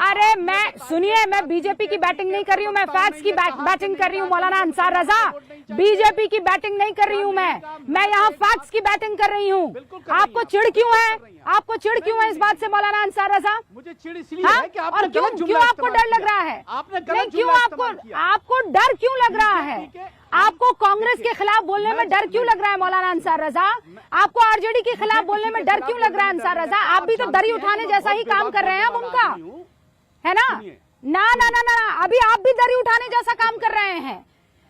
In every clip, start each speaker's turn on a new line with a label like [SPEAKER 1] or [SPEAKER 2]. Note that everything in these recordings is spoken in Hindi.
[SPEAKER 1] अरे मैं सुनिए, मैं बीजेपी की बैटिंग नहीं कर रही हूँ, मैं फैक्ट्स की बैटिंग कर रही हूँ मौलाना अंसार रजा। बीजेपी की बैटिंग नहीं कर रही हूँ मैं यहाँ फैक्ट्स की बैटिंग कर रही हूँ। आपको चिढ़ क्यों है? आपको चिढ़ क्यों है इस बात से मौलाना अंसार रजा?
[SPEAKER 2] मुझे चिढ़ इसलिए है कि आपने गलत जुमला
[SPEAKER 1] क्यों आपको डर लग रहा है? नहीं, क्यों आपको डर क्यों लग रहा है? आपको कांग्रेस के खिलाफ बोलने में डर क्यों लग रहा है मौलाना अंसार रजा? आपको आरजेडी के खिलाफ बोलने में डर क्यों लग रहा है अंसार रजा? आप भी तो दरी उठाने जैसा ही काम कर रहे हैं अब उनका, है ना? ना ना ना ना, अभी आप भी दरी उठाने जैसा काम कर रहे हैं।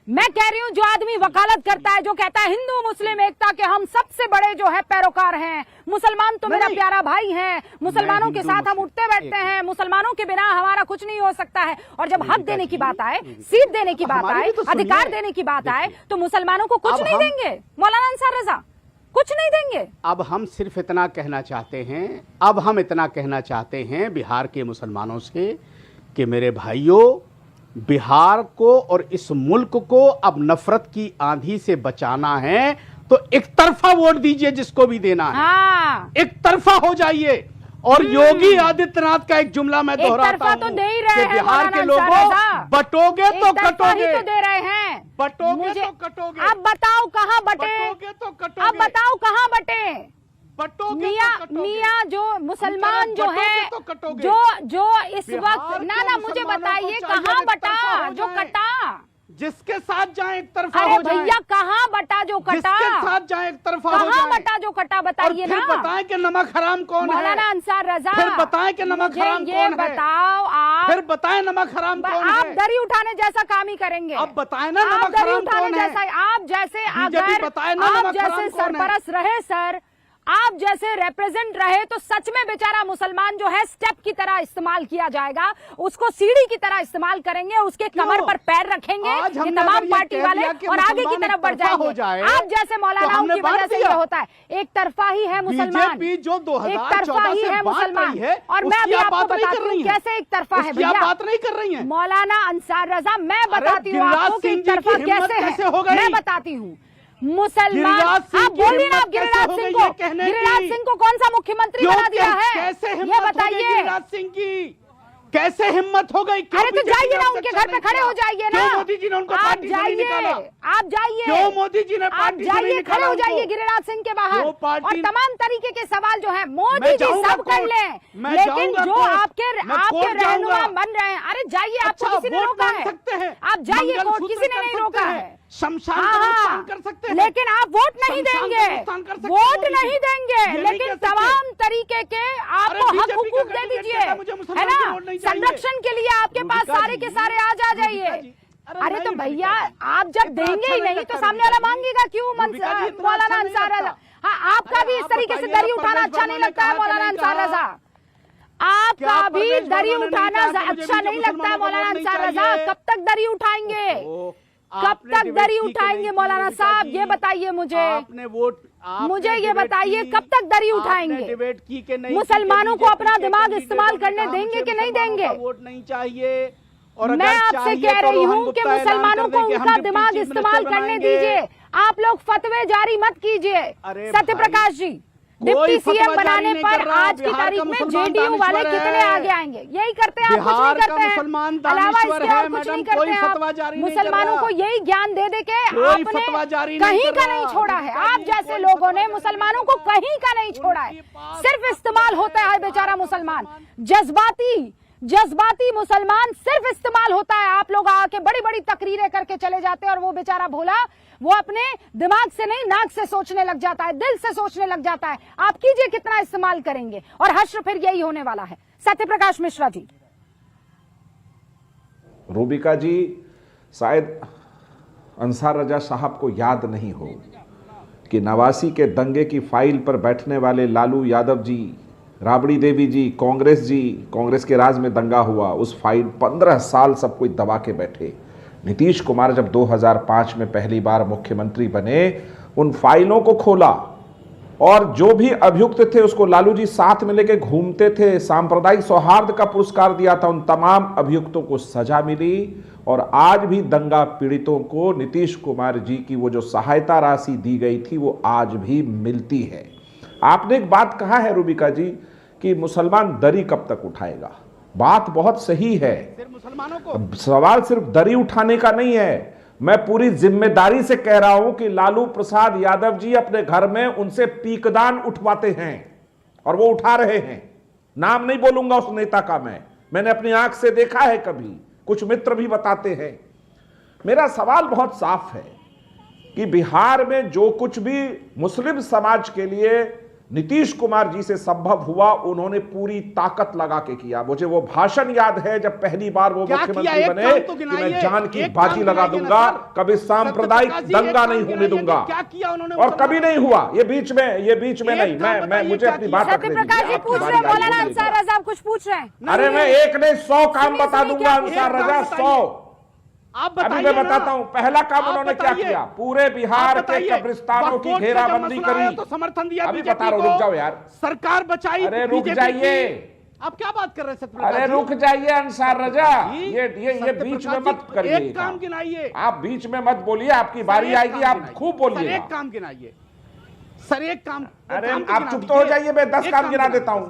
[SPEAKER 1] मैं कह रही हूँ, जो आदमी वकालत करता है, जो कहता है हिंदू मुस्लिम एकता के हम सबसे बड़े जो है पैरोकार हैं, मुसलमान तो मेरा प्यारा भाई है, मुसलमानों के साथ हम उठते बैठते हैं, मुसलमानों के बिना हमारा कुछ नहीं हो सकता है, और जब हक देने की बात आए, सीट देने की बात आए, अधिकार देने की बात आए, तो मुसलमानों को कुछ नहीं देंगे मौलाना अंसार रजा, कुछ नहीं देंगे।
[SPEAKER 2] अब हम सिर्फ इतना कहना चाहते हैं बिहार के मुसलमानों से कि मेरे भाइयों, बिहार को और इस मुल्क को अब नफरत की आंधी से बचाना है तो एक तरफा वोट दीजिए, जिसको भी देना है।
[SPEAKER 1] हाँ।
[SPEAKER 2] एक तरफा हो जाइए। और योगी आदित्यनाथ का एक जुमला मैं दोहराता हूं
[SPEAKER 1] तो दे ही रहे हैं
[SPEAKER 2] बिहार के लोगों, बटोगे तो कटोगे,
[SPEAKER 1] तो दे रहे हैं,
[SPEAKER 2] बटोगे तो कटोगे।
[SPEAKER 1] अब बताओ कहाँ बटे? अब बताओ कहाँ बटे? मियाँ जो मुसलमान जो है, जो इस वक्त ना मुझे बताइए कहाँ बटा जो कटा?
[SPEAKER 2] जिसके साथ जाए एक तरफा
[SPEAKER 1] अरे
[SPEAKER 2] हो जाए।
[SPEAKER 1] भैया कहाँ बटा जो कटा?
[SPEAKER 2] जिसके साथ जाए एक तरफा हो जाए।
[SPEAKER 1] कहाँ बटा जो कटा बताइए ना।
[SPEAKER 2] फिर बताएं कि नमक हराम कौन है?
[SPEAKER 1] मौलाना अंसार रजा,
[SPEAKER 2] फिर बताएं कि नमक हराम कौन है?
[SPEAKER 1] बताओ आप।
[SPEAKER 2] फिर बताएं नमक हराम कौन है?
[SPEAKER 1] आप दरी उठाने जैसा काम ही करेंगे।
[SPEAKER 2] अब बताएं ना नमक हराम कौन है?
[SPEAKER 1] आप जैसे अगर आप जैसे सरपरस्त रहे सर, आप जैसे रिप्रेजेंट रहे तो सच में बेचारा मुसलमान जो है स्टेप की तरह इस्तेमाल किया जाएगा, उसको सीढ़ी की तरह इस्तेमाल करेंगे, उसके कमर पर पैर रखेंगे ये तमाम पार्टी वाले और आगे की तरफ बढ़ जाएंगे। आप जैसे मौलानाओं की वजह से ये होता है। एक तरफा ही है मुसलमान, एक तरफा ही है मुसलमान। और मैं अभी आपको बताती हूँ कैसे एक तरफा है भैया।
[SPEAKER 2] बात नहीं कर रही है
[SPEAKER 1] मौलाना अंसार रजा, मैं बताती हूँ आपको कि एक तरफा कैसे है, मैं बताती हूँ। मुसलमान, आप बोलिए ना, गिरिराज सिंह को कौन सा मुख्यमंत्री बना दिया है?
[SPEAKER 2] कैसे
[SPEAKER 1] ये बताइए।
[SPEAKER 2] गिरिराज सिंह की कैसे हिम्मत हो गई?
[SPEAKER 1] अरे तो जाइए ना, उनके घर पे खड़े हो जाइए ना।
[SPEAKER 2] मोदी जी ने उनको पार्टी से नहीं निकाला?
[SPEAKER 1] आप जाइए,
[SPEAKER 2] क्यों मोदी जी ने पार्टी से नहीं निकाला?
[SPEAKER 1] खड़े हो जाइए गिरिराज सिंह के बाहर। और तमाम तरीके के सवाल जो है मोदी जी सब कर लें, लेकिन जो आपके रहनुमा बन रहे हैं, अरे जाइए, आपको किसी ने रोका है? आप जाइए कोर्ट, किसी ने नहीं रोका है।
[SPEAKER 2] शमशान कर सकते हैं,
[SPEAKER 1] लेकिन आप वोट नहीं देंगे, वोट नहीं देंगे, लेकिन तमाम तरीके के आपको हक हुकूक दे दीजिए, है ना? संरक्षण के लिए आपके पास सारे के सारे आ जाइए। अरे तो भैया, आप जब देंगे ही नहीं तो सामने वाला मांगेगा क्यों? मौलाना अंसार रजा, हाँ, आपका भी इस तरीके से दरी उठाना अच्छा नहीं लगता है मौलाना अंसार रजा? आपका भी दरी उठाना अच्छा नहीं लगता है मौलाना अंसार रजा? कब तक दरी उठाएंगे? कब तक दरी उठाएंगे मौलाना साहब? ये बताइए मुझे ये बताइए, कब तक दरी उठाएंगे? मुसलमानों को अपना दिमाग इस्तेमाल करने देंगे कि नहीं देंगे?
[SPEAKER 2] वोट नहीं चाहिए। और
[SPEAKER 1] मैं आपसे कह रही हूँ कि मुसलमानों को उनका दिमाग इस्तेमाल करने दीजिए। आप लोग फतवे जारी मत कीजिए। सत्य प्रकाश जी, डिप्टी सीएम बनाने पर आज की तारीख में जेडीयू वाले कितने आगे आएंगे? यही करते हैं आप, कुछ नहीं करते हैं, अलावा इसके और कुछ नहीं करते हैं आप। मुसलमानों को यही ज्ञान दे के आपने कहीं का नहीं छोड़ा है। आप जैसे लोगों ने मुसलमानों को कहीं का नहीं छोड़ा है, सिर्फ इस्तेमाल होता है बेचारा मुसलमान। जज्बाती मुसलमान सिर्फ इस्तेमाल होता है। आप लोग आके बड़ी बड़ी तकरीरें करके चले जाते हैं और वो बेचारा भोला, वो अपने दिमाग से नहीं नाक से सोचने लग जाता है, दिल से सोचने लग जाता है। आप कीजिए कितना इस्तेमाल करेंगे, और हश्र फिर यही होने वाला है। सत्य प्रकाश मिश्रा जी।
[SPEAKER 3] रूबिका जी, शायद अंसार रजा साहब को याद नहीं हो कि 89 के दंगे की फाइल पर बैठने वाले लालू यादव जी, राबड़ी देवी जी, कांग्रेस के राज में दंगा हुआ, उस फाइल 15 साल सब कोई दबा के बैठे। नीतीश कुमार जब 2005 में पहली बार मुख्यमंत्री बने, उन फाइलों को खोला और जो भी अभियुक्त थे उसको लालू जी साथ में लेके घूमते थे। सांप्रदायिक सौहार्द का पुरस्कार दिया था, उन तमाम अभियुक्तों को सजा मिली। और आज भी दंगा पीड़ितों को नीतीश कुमार जी की वो जो सहायता राशि दी गई थी वो आज भी मिलती है। आपने एक बात कहा है रूबिका जी कि मुसलमान दरी कब तक उठाएगा। बात बहुत सही है,
[SPEAKER 2] सिर्फ मुसलमानों को
[SPEAKER 3] सवाल सिर्फ दरी उठाने का नहीं है। मैं पूरी जिम्मेदारी से कह रहा हूं कि लालू प्रसाद यादव जी अपने घर में उनसे पीकदान उठवाते हैं और वो उठा रहे हैं। नाम नहीं बोलूंगा उस नेता का, मैंने अपनी आंख से देखा है, कभी कुछ मित्र भी बताते हैं। मेरा सवाल बहुत साफ है कि बिहार में जो कुछ भी मुस्लिम समाज के लिए नीतीश कुमार जी से संभव हुआ, उन्होंने पूरी ताकत लगा के किया। मुझे वो भाषण याद है जब पहली बार वो मुख्यमंत्री बने कि मैं जान की बाजी लगा दूंगा, कभी सांप्रदायिक दंगा नहीं होने दूंगा,
[SPEAKER 2] क्या किया उन्होंने?
[SPEAKER 3] और कभी नहीं हुआ। ये बीच में नहीं, मैं मुझे अपनी बात रखने
[SPEAKER 1] सत्यप्रकाश जी पूछ रहे हैं, मौलाना अंसार रजा कुछ पूछ रहे हैं।
[SPEAKER 3] अरे मैं एक नहीं 100 काम बता दूंगा अंसार रजा, 100।
[SPEAKER 2] आप
[SPEAKER 3] अभी मैं बताता हूं पहला काम उन्होंने क्या किया। पूरे बिहार के कब्रिस्तानों की घेराबंदी करी,
[SPEAKER 2] तो समर्थन दिया,
[SPEAKER 3] अभी बता रहा हूं, रुक जाओ यार,
[SPEAKER 2] सरकार बचाई।
[SPEAKER 3] अरे रुक जाइए,
[SPEAKER 2] आप क्या बात कर रहे हैं सत्यप्रकाश?
[SPEAKER 3] अरे रुक जाइए अंसार रजा, ये बीच में मत करिए।
[SPEAKER 2] एक काम गिनाइए,
[SPEAKER 3] आप बीच में मत बोलिए, आपकी बारी आएगी, आप खूब बोलिए।
[SPEAKER 2] एक काम गिनाइए सर, एक काम।
[SPEAKER 3] अरे आप चुप तो हो जाइए, मैं 10 काम गिना देता हूं।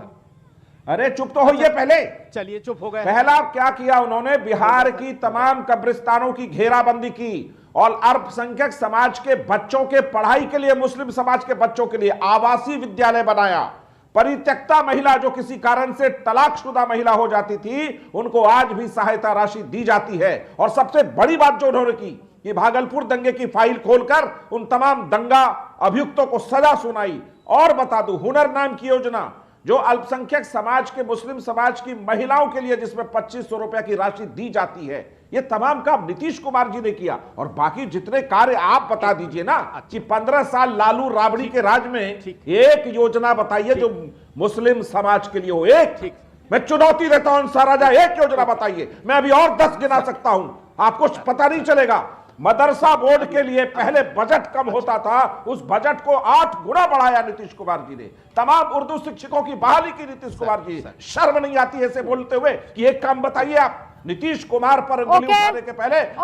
[SPEAKER 3] अरे चुप तो होइए पहले।
[SPEAKER 2] चलिए चुप हो गए।
[SPEAKER 3] पहला क्या किया उन्होंने, बिहार की तमाम कब्रिस्तानों की घेराबंदी की और अल्पसंख्यक समाज के बच्चों के पढ़ाई के लिए, मुस्लिम समाज के बच्चों के लिए आवासीय विद्यालय बनाया। परित्यक्ता महिला, जो किसी कारण से तलाकशुदा महिला हो जाती थी, उनको आज भी सहायता राशि दी जाती है। और सबसे बड़ी बात जो उन्होंने की कि भागलपुर दंगे की फाइल खोलकर उन तमाम दंगा अभियुक्तों को सजा सुनाई। और बता दूं, हुनर नाम की योजना जो अल्पसंख्यक समाज के, मुस्लिम समाज की महिलाओं के लिए, जिसमें 2500 रुपए की राशि दी जाती है, ये तमाम काम नीतीश कुमार जी ने किया। और बाकी जितने कार्य आप बता दीजिए ना कि 15 साल लालू राबड़ी के राज में एक योजना बताइए जो मुस्लिम समाज के लिए हो। एक, मैं चुनौती देता हूं अंसार राजा, एक योजना बताइए। मैं अभी और 10 गिना सकता हूं, आपको पता नहीं चलेगा। मदरसा बोर्ड के लिए पहले बजट कम होता था, उस बजट को 8 गुना बढ़ाया नीतीश कुमार जी ने। तमाम उर्दू शिक्षकों की बहाली की नीतीश कुमार जी। शर्म नहीं आती है ऐसे बोलते हुए कि एक काम बताइए आप। नीतीश कुमार पर अंगुली उठाने के पहले
[SPEAKER 1] एक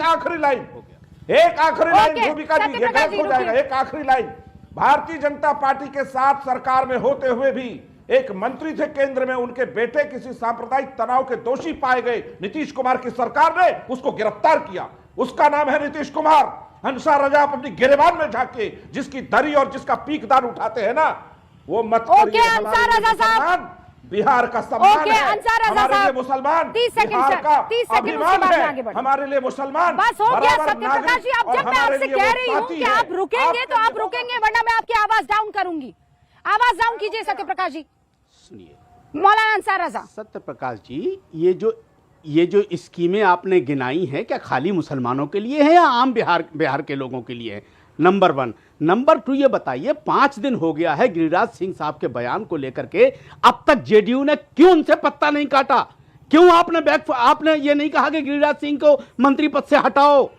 [SPEAKER 3] आखिरी लाइन भूमिका जी, ये गलत हो जाएगा। एक आखिरी लाइन, भारतीय जनता पार्टी के साथ सरकार में होते हुए भी एक मंत्री थे केंद्र में, उनके बेटे किसी सांप्रदायिक तनाव के दोषी पाए गए। नीतीश कुमार की सरकार ने उसको गिरफ्तार किया, उसका नाम है नीतीश कुमार। अंसार रजा, आप अपनी गिरेबान में झांके, जिसकी दरी और जिसका पीकदार उठाते हैं ना, वो मत करिए।
[SPEAKER 1] अंसार रजा साहब,
[SPEAKER 3] बिहार का सम्मान है, हमारे लिए मुसलमान
[SPEAKER 1] 30 सेकंड
[SPEAKER 3] बिहार का
[SPEAKER 1] 30 सेकंड
[SPEAKER 3] अभिमान है, हमारे लिए मुसलमान।
[SPEAKER 1] बस हो गया सत्यप्रकाश जी। अब जब मैं आपसे कह रही हूँ कि आप रुकेंगे तो आप रुकेंगे, वरना मैं आपकी आवाज डाउन करूंगी। आवाज डाउन कीजिए सत्यप्रकाश जी।
[SPEAKER 2] सुनिए
[SPEAKER 1] मौलाना अंसार रजा।
[SPEAKER 2] सत्यप्रकाश जी, ये जो स्कीमें आपने गिनाई हैं, क्या खाली मुसलमानों के लिए है या आम बिहार के लोगों के लिए है? नंबर 1। नंबर 2, ये बताइए 5 दिन हो गया है गिरिराज सिंह साहब के बयान को लेकर के, अब तक जेडीयू ने क्यों उनसे पत्ता नहीं काटा? क्यों आपने ये नहीं कहा कि गिरिराज सिंह को मंत्री पद से हटाओ?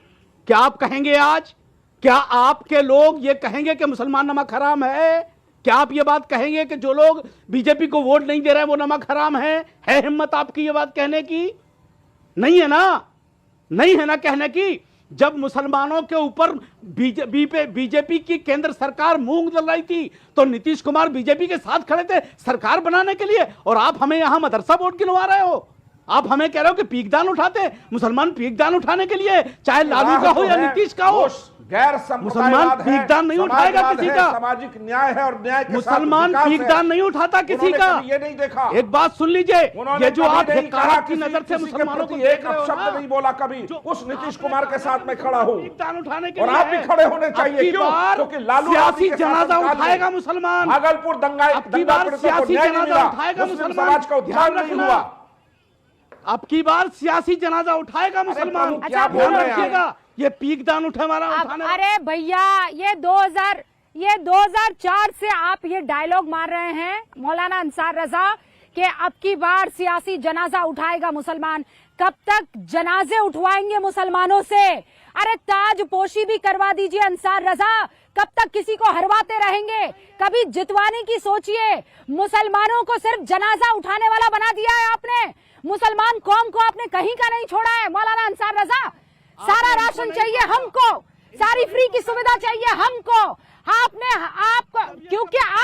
[SPEAKER 2] क्या आप कहेंगे आज? क्या आपके लोग ये कहेंगे कि मुसलमान नमक हराम है? क्या आप ये बात कहेंगे कि जो लोग बीजेपी को वोट नहीं दे रहे हैं वो नमक हराम है हिम्मत आपकी ये बात कहने की? नहीं है ना, नहीं है ना कहने की। जब मुसलमानों के ऊपर बीजेपी की केंद्र सरकार मूंग दल रही थी तो नीतीश कुमार बीजेपी के साथ खड़े थे सरकार बनाने के लिए, और आप हमें यहां मदरसा बोर्ड गिनवा रहे हो। आप हमें कह रहे हो कि पीकदान उठाते, मुसलमान पीकदान उठाने के लिए, चाहे लालू का हो या नीतीश का हो,
[SPEAKER 3] गैर
[SPEAKER 2] मुसलमान पीकदान नहीं उठाएगा किसी का।
[SPEAKER 3] सामाजिक न्याय है और न्याय के
[SPEAKER 2] मुसलमान पीकदान नहीं उठाता किसी का।
[SPEAKER 3] ये नहीं देखा।
[SPEAKER 2] एक बात सुन लीजिए, ये जो आप हिकारत की नजर से
[SPEAKER 3] मुसलमानों को एक शब्द नहीं बोला कभी, उस नीतीश कुमार के साथ मैं खड़ा हूँ और आप भी खड़े होने चाहिए। क्योंकि लालू
[SPEAKER 2] सियासी जनाजा उठाएगा मुसलमान।
[SPEAKER 3] भागलपुर दंगा
[SPEAKER 2] सियासी जनाजा उठाएगा मुसलमान,
[SPEAKER 3] समाज का उद्धार नहीं हुआ।
[SPEAKER 2] अब की बार सियासी जनाजा उठाएगा मुसलमान।
[SPEAKER 3] क्या बोल रहे हैं?
[SPEAKER 2] ये पीकदान उठाने।
[SPEAKER 1] अरे भैया, ये 2004 से आप ये डायलॉग मार रहे हैं मौलाना अंसार रजा कि अब की बार सियासी जनाजा उठाएगा मुसलमान। कब तक जनाजे उठवाएंगे मुसलमानों से? अरे ताजपोशी भी करवा दीजिए अंसार रजा, कब तक किसी को हरवाते रहेंगे? कभी जितवाने की सोचिए। मुसलमानों को सिर्फ जनाजा उठाने वाला बना दिया है आपने। मुसलमान कौम को आपने कहीं का नहीं छोड़ा है मौलाना अंसार रजा। सारा राशन चाहिए हमको, सारी फ्री की सुविधा चाहिए हमको। क्योंकि आप